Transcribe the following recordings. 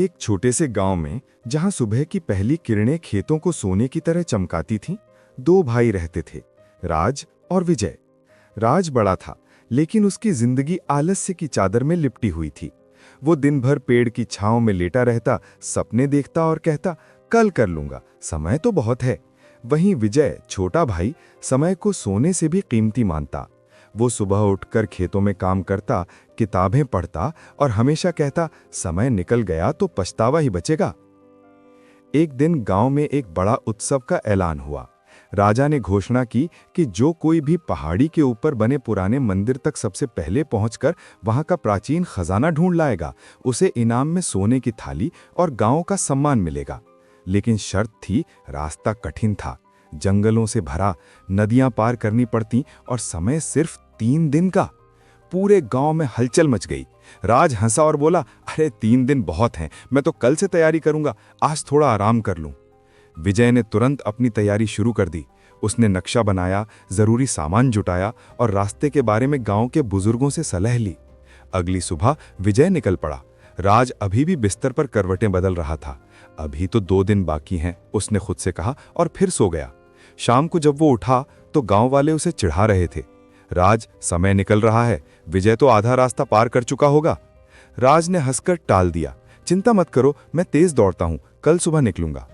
एक छोटे से गांव में जहां सुबह की पहली किरणें खेतों को सोने की तरह चमकाती थीं, दो भाई रहते थे, राज और विजय। राज बड़ा था, लेकिन उसकी जिंदगी आलस्य की चादर में लिपटी हुई थी। वो दिन भर पेड़ की छांव में लेटा रहता, सपने देखता और कहता, कल कर लूंगा, समय तो बहुत है। वहीं विजय, छोटा भाई, समय को सोने से भी कीमती मानता। वो सुबह उठकर खेतों में काम करता, किताबें पढ़ता और हमेशा कहता, समय निकल गया तो पछतावा ही बचेगा। एक दिन गांव में एक बड़ा उत्सव का ऐलान हुआ। राजा ने घोषणा की कि जो कोई भी पहाड़ी के ऊपर बने पुराने मंदिर तक सबसे पहले पहुंचकर वहां का प्राचीन खजाना ढूंढ लाएगा, उसे इनाम में सोने की थाली और गांव का सम्मान मिलेगा। लेकिन शर्त थी, रास्ता कठिन था, जंगलों से भरा, नदियां पार करनी पड़ती और समय सिर्फ 3 दिन का। पूरे गांव में हलचल मच गई। राज हंसा और बोला, अरे 3 दिन बहुत हैं, मैं तो कल से तैयारी करूंगा, आज थोड़ा आराम कर लूं। विजय ने तुरंत अपनी तैयारी शुरू कर दी। उसने नक्शा बनाया, जरूरी सामान जुटाया और रास्ते के बारे में गांव के बुजुर्गों से सलाह ली। अगली सुबह विजय निकल पड़ा। राज अभी भी बिस्तर पर करवटें बदल रहा था। अभी तो 2 दिन बाकी हैं, उसने खुद से कहा और फिर सो गया। शाम को जब वो उठा तो गांव वाले उसे चिढ़ा रहे थे। राज, समय निकल रहा है, विजय तो आधा रास्ता पार कर चुका होगा। राज ने हंसकर टाल दिया, चिंता मत करो, मैं तेज दौड़ता हूं, कल सुबह निकलूंगा।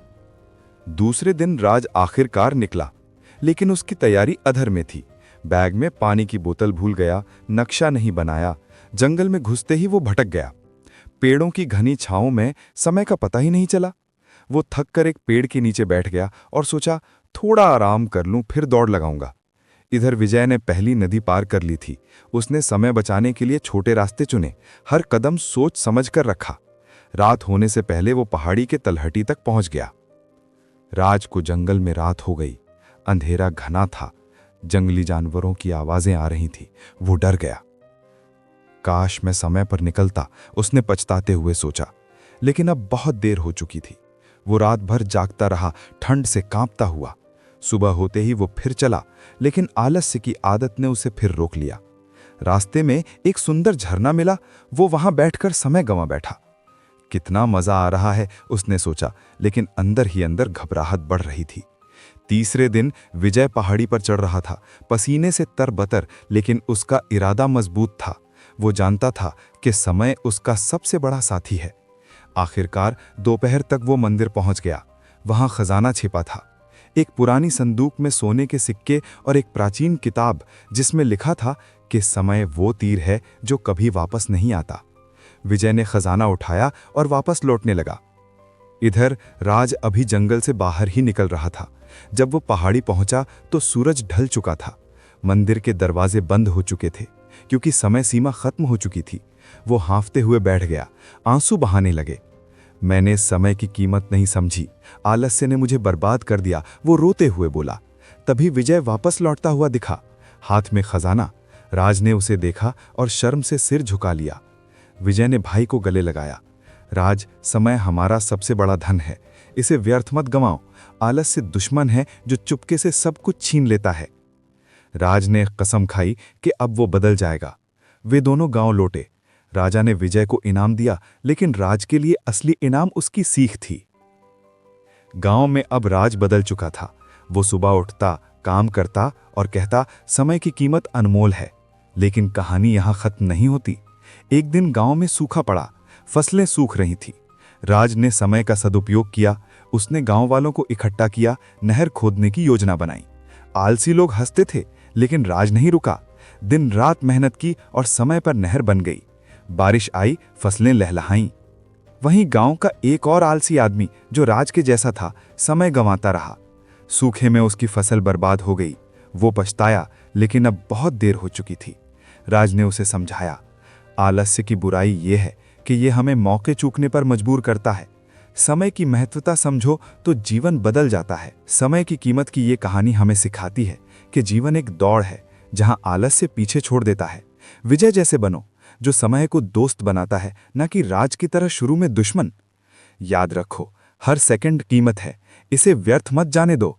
दूसरे दिन राज आखिरकार निकला, लेकिन उसकी तैयारी अधर में थी। बैग में पानी की बोतल भूल गया, नक्शा नहीं बनाया। जंगल में घुसते ही वो भटक गया। पेड़ों की घनी छांव में समय का पता ही नहीं चला। वो थक कर एक पेड़ के नीचे बैठ गया और सोचा, थोड़ा आराम कर लूं, फिर दौड़ लगाऊंगा। इधर विजय ने पहली नदी पार कर ली थी। उसने समय बचाने के लिए छोटे रास्ते चुने, हर कदम सोच समझ कर रखा। रात होने से पहले वो पहाड़ी के तलहटी तक पहुंच गया। राज को जंगल में रात हो गई। अंधेरा घना था, जंगली जानवरों की आवाजें आ रही थी। वो डर गया। काश मैं समय पर निकलता, उसने पछताते हुए सोचा। लेकिन अब बहुत देर हो चुकी थी। वो रात भर जागता रहा, ठंड से कांपता हुआ। सुबह होते ही वो फिर चला, लेकिन आलस्य की आदत ने उसे फिर रोक लिया। रास्ते में एक सुंदर झरना मिला। वो वहां बैठकर समय गंवा बैठा। कितना मजा आ रहा है, उसने सोचा, लेकिन अंदर ही अंदर घबराहट बढ़ रही थी। तीसरे दिन विजय पहाड़ी पर चढ़ रहा था, पसीने से तरबतर, लेकिन उसका इरादा मजबूत था। वो जानता था कि समय उसका सबसे बड़ा साथी है। आखिरकार दोपहर तक वो मंदिर पहुंच गया। वहां खजाना छिपा था, एक पुरानी संदूक में सोने के सिक्के और एक प्राचीन किताब जिसमें लिखा था कि समय वो तीर है जो कभी वापस नहीं आता। विजय ने खजाना उठाया और वापस लौटने लगा। इधर राज अभी जंगल से बाहर ही निकल रहा था। जब वो पहाड़ी पहुंचा तो सूरज ढल चुका था। मंदिर के दरवाजे बंद हो चुके थे क्योंकि समय सीमा खत्म हो चुकी थी। वो हांफते हुए बैठ गया, आंसू बहाने लगे। मैंने समय की कीमत नहीं समझी, आलस्य ने मुझे बर्बाद कर दिया, वो रोते हुए बोला। तभी विजय वापस लौटता हुआ दिखा, हाथ में खजाना। राज ने उसे देखा और शर्म से सिर झुका लिया। विजय ने भाई को गले लगाया। राज, समय हमारा सबसे बड़ा धन है, इसे व्यर्थ मत गंवाओ। आलस्य दुश्मन है जो चुपके से सब कुछ छीन लेता है। राज ने कसम खाई कि अब वो बदल जाएगा। वे दोनों गांव लौटे। राजा ने विजय को इनाम दिया, लेकिन राज के लिए असली इनाम उसकी सीख थी। गांव में अब राज बदल चुका था। वो सुबह उठता, काम करता और कहता, समय की कीमत अनमोल है। लेकिन कहानी यहां खत्म नहीं होती। एक दिन गांव में सूखा पड़ा, फसलें सूख रही थी। राज ने समय का सदुपयोग किया। उसने गांव वालों को इकट्ठा किया, नहर खोदने की योजना बनाई। आलसी लोग हंसते थे, लेकिन राज नहीं रुका। दिन रात मेहनत की और समय पर नहर बन गई। बारिश आई, फसलें लहलहाईं। वहीं गांव का एक और आलसी आदमी जो राज के जैसा था, समय गंवाता रहा। सूखे में उसकी फसल बर्बाद हो गई। वो पछताया, लेकिन अब बहुत देर हो चुकी थी। राज ने उसे समझाया, आलस्य की बुराई ये है कि ये हमें मौके चूकने पर मजबूर करता है। समय की महत्वता समझो तो जीवन बदल जाता है। समय की कीमत की ये कहानी हमें सिखाती है कि जीवन एक दौड़ है जहां आलस्य पीछे छोड़ देता है। विजय जैसे बनो, जो समय को दोस्त बनाता है, न कि राज की तरह शुरू में दुश्मन। याद रखो, हर सेकंड कीमत है, इसे व्यर्थ मत जाने दो।